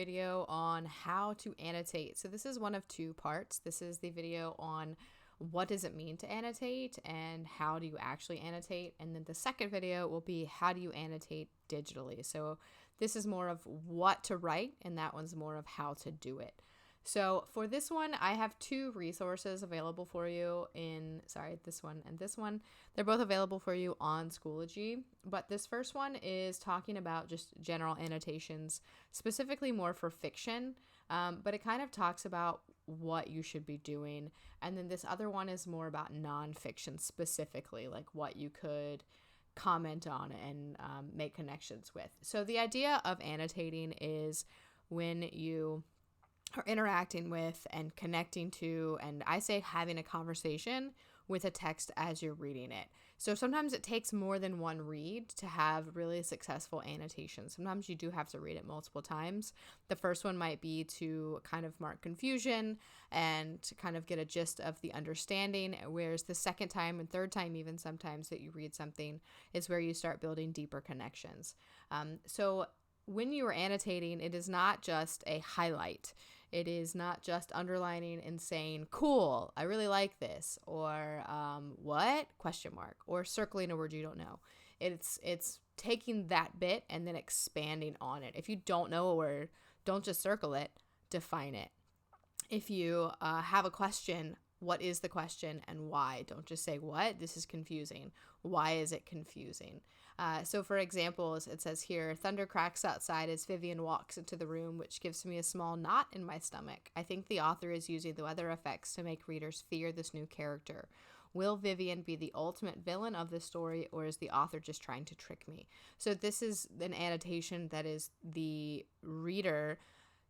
Video on how to annotate. So this is one of two parts. This is the video on what does it mean to annotate and how do you actually annotate, and then the second video will be how do you annotate digitally. So this is more of what to write and that one's more of how to do it. So for this one, I have two resources available for you this one and this one. They're both available for you on Schoology, but this first one is talking about just general annotations, specifically more for fiction, but it kind of talks about what you should be doing. And then this other one is more about nonfiction specifically, like what you could comment on and make connections with. So the idea of annotating is when you are interacting with and connecting to, and I say having a conversation with a text as you're reading it. So sometimes it takes more than one read to have really successful annotations. Sometimes you do have to read it multiple times. The first one might be to kind of mark confusion and to kind of get a gist of the understanding, whereas the second time and third time even sometimes that you read something is where you start building deeper connections. So when you are annotating, it is not just a highlight. It is not just underlining and saying, cool, I really like this, or what? Question mark, or circling a word you don't know. It's taking that bit and then expanding on it. If you don't know a word, don't just circle it, define it. If you have a question, what is the question and why? Don't just say what, this is confusing. Why is it confusing? So for examples, it says here, thunder cracks outside as Vivian walks into the room, which gives me a small knot in my stomach. I think the author is using the weather effects to make readers fear this new character. Will Vivian be the ultimate villain of the story, or is the author just trying to trick me? So this is an annotation that is the reader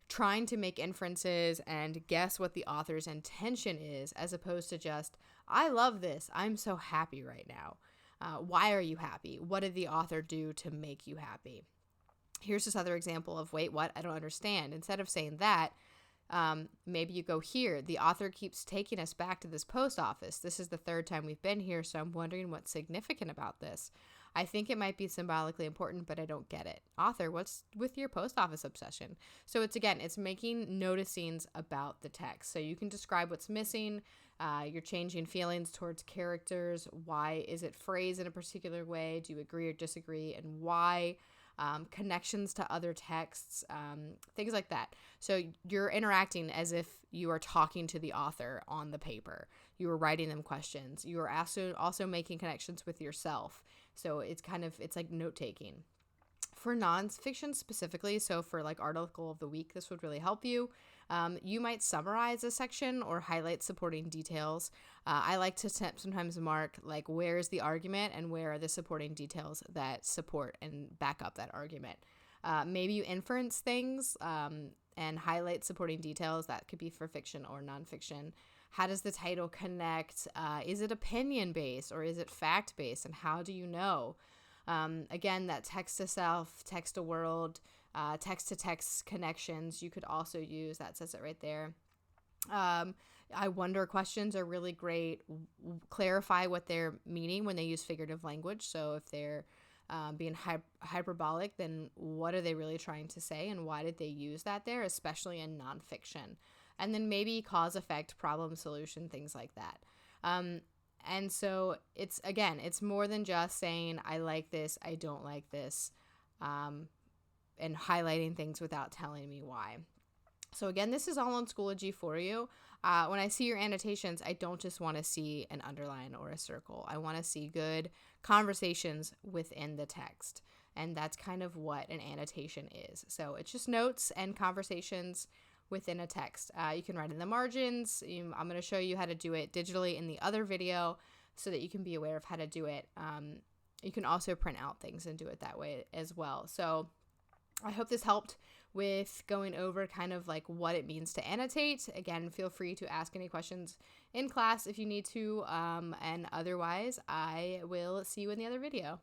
trying to make inferences and guess what the author's intention is, as opposed to just, I love this, I'm so happy right now. Why are you happy? What did the author do to make you happy? Here's this other example of, wait, what? I don't understand. Instead of saying that, maybe you go here. The author keeps taking us back to this post office. This is the third time we've been here, so I'm wondering what's significant about this. I think it might be symbolically important, but I don't get it. Author, what's with your post office obsession? So it's making noticings about the text. So you can describe what's missing. You're changing feelings towards characters. Why is it phrased in a particular way? Do you agree or disagree? And why? Connections to other texts, things like that. So you're interacting as if you are talking to the author on the paper. You are writing them questions. You are also making connections with yourself. So it's like note-taking. For nonfiction specifically, so for like article of the week, this would really help you. You might summarize a section or highlight supporting details. I like to sometimes mark like where is the argument and where are the supporting details that support and back up that argument. Maybe you inference things and highlight supporting details. That could be for fiction or nonfiction. How does the title connect? Is it opinion-based or is it fact-based? And how do you know? Again, that text to self, text to world, text to text connections, you could also use, that says it right there. I wonder questions are really great. Clarify what they're meaning when they use figurative language. So if they're being hyperbolic, then what are they really trying to say and why did they use that there, especially in nonfiction? And then maybe cause, effect, problem, solution, things like that. And so it's more than just saying, I like this, I don't like this, and highlighting things without telling me why. So again, this is all on Schoology for you. When I see your annotations, I don't just want to see an underline or a circle. I want to see good conversations within the text. And that's kind of what an annotation is. So it's just notes and conversations within a text. You can write in the margins. I'm going to show you how to do it digitally in the other video so that you can be aware of how to do it. You can also print out things and do it that way as well. So I hope this helped with going over kind of like what it means to annotate. Again, feel free to ask any questions in class if you need to. And otherwise, I will see you in the other video.